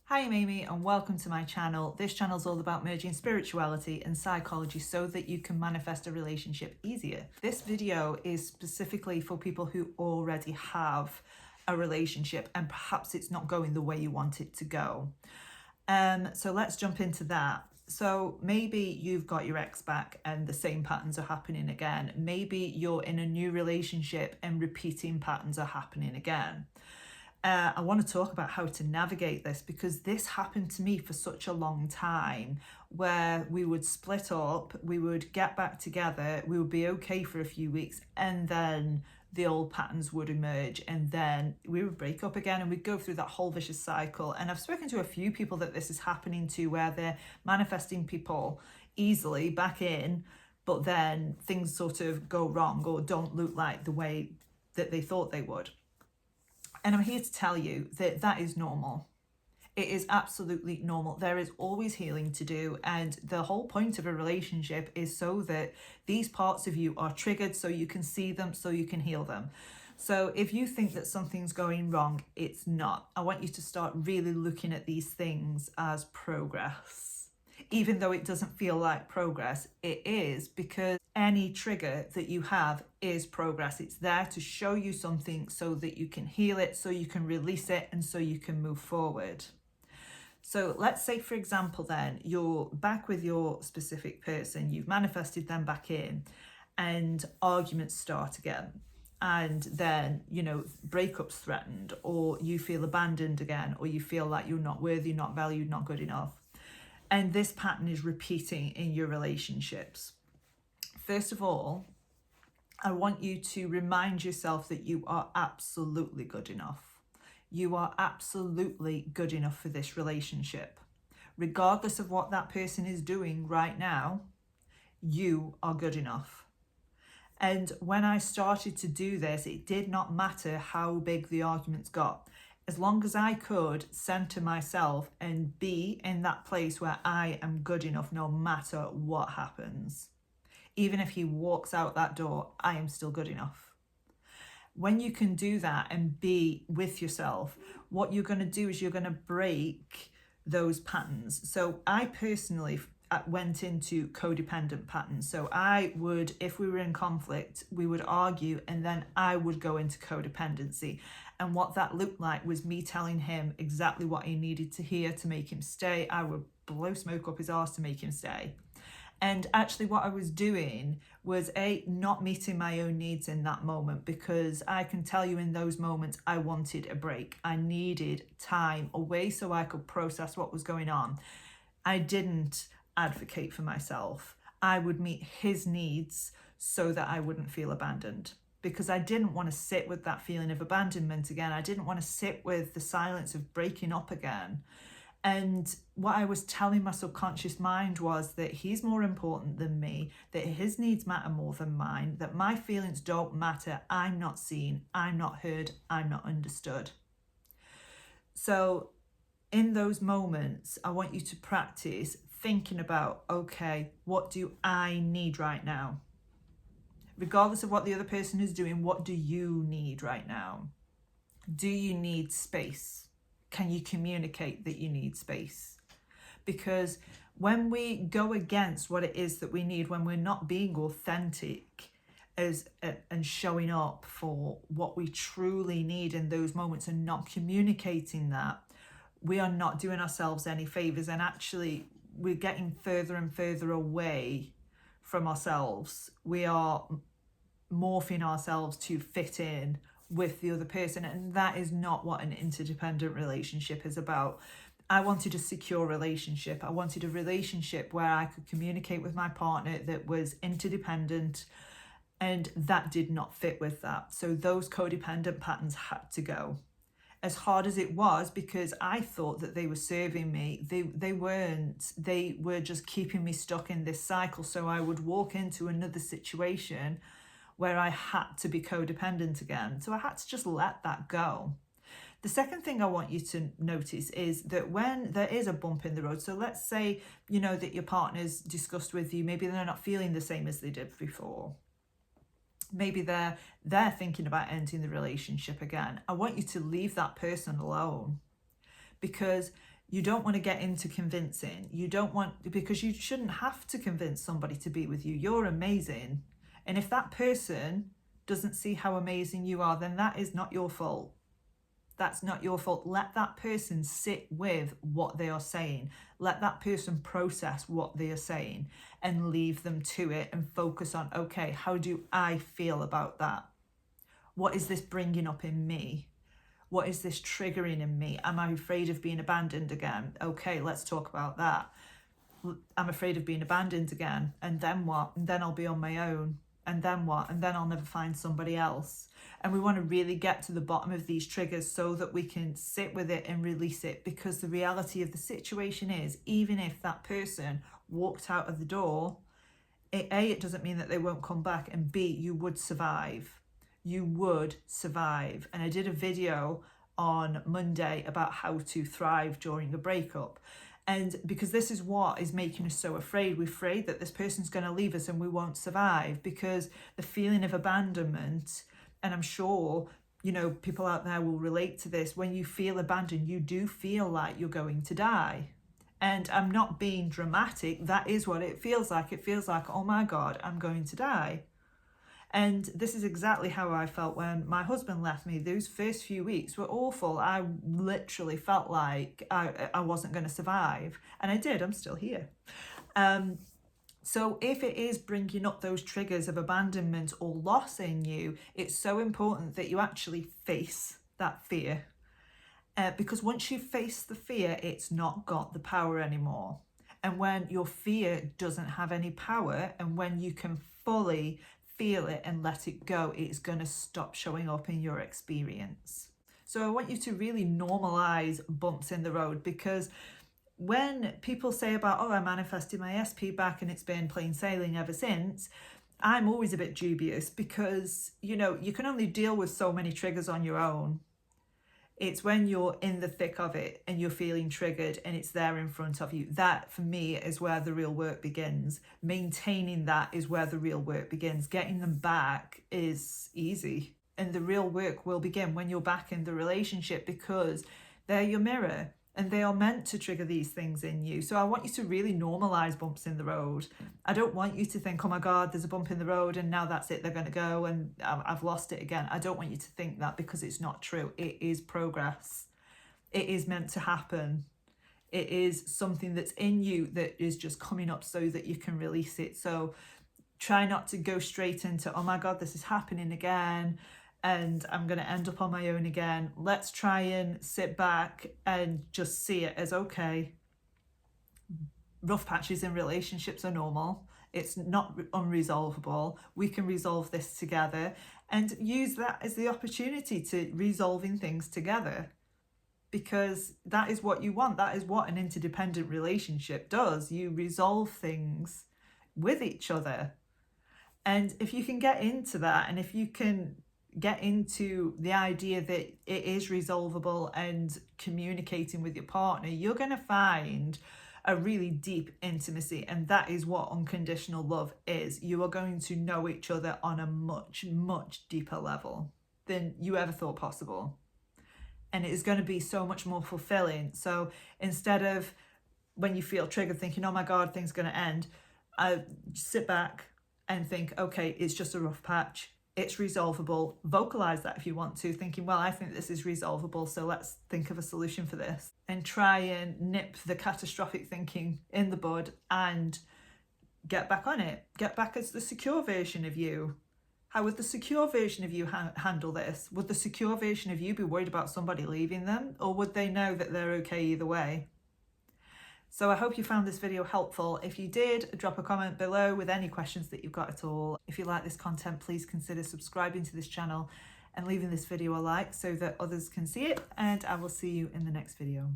Hi, I'm Amy and welcome to my channel. This channel is all about merging spirituality and psychology so that you can manifest a relationship easier. This video is specifically for people who already have a relationship and perhaps it's not going the way you want it to go. So let's jump into that. So maybe you've got your ex back and the same patterns are happening again. Maybe you're in a new relationship and repeating patterns are happening again. I want to talk about how to navigate this because this happened to me for such a long time where we would split up, we would get back together, we would be okay for a few weeks, and then the old patterns would emerge and then we would break up again and we'd go through that whole vicious cycle. And I've spoken to a few people that this is happening to where they're manifesting people easily back in, but then things sort of go wrong or don't look like the way that they thought they would. And I'm here to tell you that that is normal. It is absolutely normal. There is always healing to do. And the whole point of a relationship is so that these parts of you are triggered so you can see them, so you can heal them. So if you think that something's going wrong, it's not. I want you to start really looking at these things as progress. Even though it doesn't feel like progress, it is, because any trigger that you have is progress. It's there to show you something so that you can heal it, so you can release it, and so you can move forward. So let's say, for example, then you're back with your specific person, you've manifested them back in, and arguments start again. And then, breakups threatened, or you feel abandoned again, or you feel like you're not worthy, not valued, not good enough. And this pattern is repeating in your relationships. First of all, I want you to remind yourself that you are absolutely good enough. You are absolutely good enough for this relationship. Regardless of what that person is doing right now, you are good enough. And when I started to do this, it did not matter how big the arguments got. As long as I could center myself and be in that place where I am good enough no matter what happens. Even if he walks out that door, I am still good enough. When you can do that and be with yourself, what you're going to do is you're going to break those patterns. So I personally went into codependent patterns. So I would, if we were in conflict, we would argue and then I would go into codependency. And what that looked like was me telling him exactly what he needed to hear to make him stay. I would blow smoke up his arse to make him stay. And actually what I was doing was not meeting my own needs in that moment, because I can tell you in those moments I wanted a break. I needed time away so I could process what was going on. I didn't advocate for myself. I would meet his needs so that I wouldn't feel abandoned, because I didn't want to sit with that feeling of abandonment again. I didn't want to sit with the silence of breaking up again. And what I was telling my subconscious mind was that he's more important than me, that his needs matter more than mine, that my feelings don't matter. I'm not seen, I'm not heard, I'm not understood. So in those moments, I want you to practice thinking about, okay, what do I need right now? Regardless of what the other person is doing, what do you need right now? Do you need space? Can you communicate that you need space? Because when we go against what it is that we need, when we're not being authentic and showing up for what we truly need in those moments and not communicating that, we are not doing ourselves any favors, and actually we're getting further and further away from ourselves. We are morphing ourselves to fit in with the other person, and that is not what an interdependent relationship is about. I wanted a secure relationship. I wanted a relationship where I could communicate with my partner that was interdependent, and that did not fit with that. So those codependent patterns had to go. As hard as it was, because I thought that they were serving me, they weren't. They were just keeping me stuck in this cycle. So I would walk into another situation where I had to be codependent again. So I had to just let that go. The second thing I want you to notice is that when there is a bump in the road, so let's say, that your partner's discussed with you, maybe they're not feeling the same as they did before. Maybe they're thinking about ending the relationship again. I want you to leave that person alone, because You don't want to get into convincing. You don't want, because you shouldn't have to convince somebody to be with you. You're amazing. And if that person doesn't see how amazing you are, then that is not your fault. That's not your fault. Let that person sit with what they are saying. Let that person process what they are saying and leave them to it and focus on, okay, how do I feel about that? What is this bringing up in me? What is this triggering in me? Am I afraid of being abandoned again? Okay, let's talk about that. I'm afraid of being abandoned again. And then what? And then I'll be on my own. And then what? And then I'll never find somebody else. And we want to really get to the bottom of these triggers so that we can sit with it and release it, because the reality of the situation is, even if that person walked out of the door, it doesn't mean that they won't come back, and B, you would survive. You would survive. And I did a video on Monday about how to thrive during a breakup. And because this is what is making us so afraid. We're afraid that this person's going to leave us and we won't survive, because the feeling of abandonment, and I'm sure, you know, people out there will relate to this, when you feel abandoned, you do feel like you're going to die. And I'm not being dramatic. That is what it feels like. It feels like, oh my God, I'm going to die. And this is exactly how I felt when my husband left me. Those first few weeks were awful. I literally felt like I wasn't going to survive. And I did. I'm still here. So if it is bringing up those triggers of abandonment or loss in you, it's so important that you actually face that fear. Because once you face the fear, it's not got the power anymore. And when your fear doesn't have any power, and when you can fully feel it and let it go, it's going to stop showing up in your experience. So I want you to really normalize bumps in the road, because when people say about, oh, I manifested my SP back and it's been plain sailing ever since, I'm always a bit dubious, because, you know, you can only deal with so many triggers on your own. It's when you're in the thick of it and you're feeling triggered and it's there in front of you. That, for me, is where the real work begins. Maintaining that is where the real work begins. Getting them back is easy. And the real work will begin when you're back in the relationship, because they're your mirror and they are meant to trigger these things in you. So I want you to really normalize bumps in the road. I don't want you to think, oh my God, there's a bump in the road and now that's it, they're going to go and I've lost it again. I don't want you to think that, because it's not true. It is progress. It is meant to happen. It is something that's in you that is just coming up so that you can release it. So try not to go straight into, oh my God, this is happening again and I'm going to end up on my own again. Let's try and sit back and just see it as, okay, rough patches in relationships are normal. It's not unresolvable. We can resolve this together, and use that as the opportunity to resolving things together, because that is what you want. That is what an interdependent relationship does. You resolve things with each other. And if you can get into that, and if you can get into the idea that it is resolvable and communicating with your partner, you're going to find a really deep intimacy. And that is what unconditional love is. You are going to know each other on a much, much deeper level than you ever thought possible. And it is going to be so much more fulfilling. So instead of, when you feel triggered, thinking, oh my God, things are going to end, sit back and think, okay, it's just a rough patch. It's resolvable. Vocalize that if you want to, thinking, well, I think this is resolvable, so let's think of a solution for this. And try and nip the catastrophic thinking in the bud and get back on it. Get back as the secure version of you. How would the secure version of you handle this? Would the secure version of you be worried about somebody leaving them? Or would they know that they're okay either way? So I hope you found this video helpful. If you did, drop a comment below with any questions that you've got at all. If you like this content, please consider subscribing to this channel and leaving this video a like so that others can see it. And I will see you in the next video.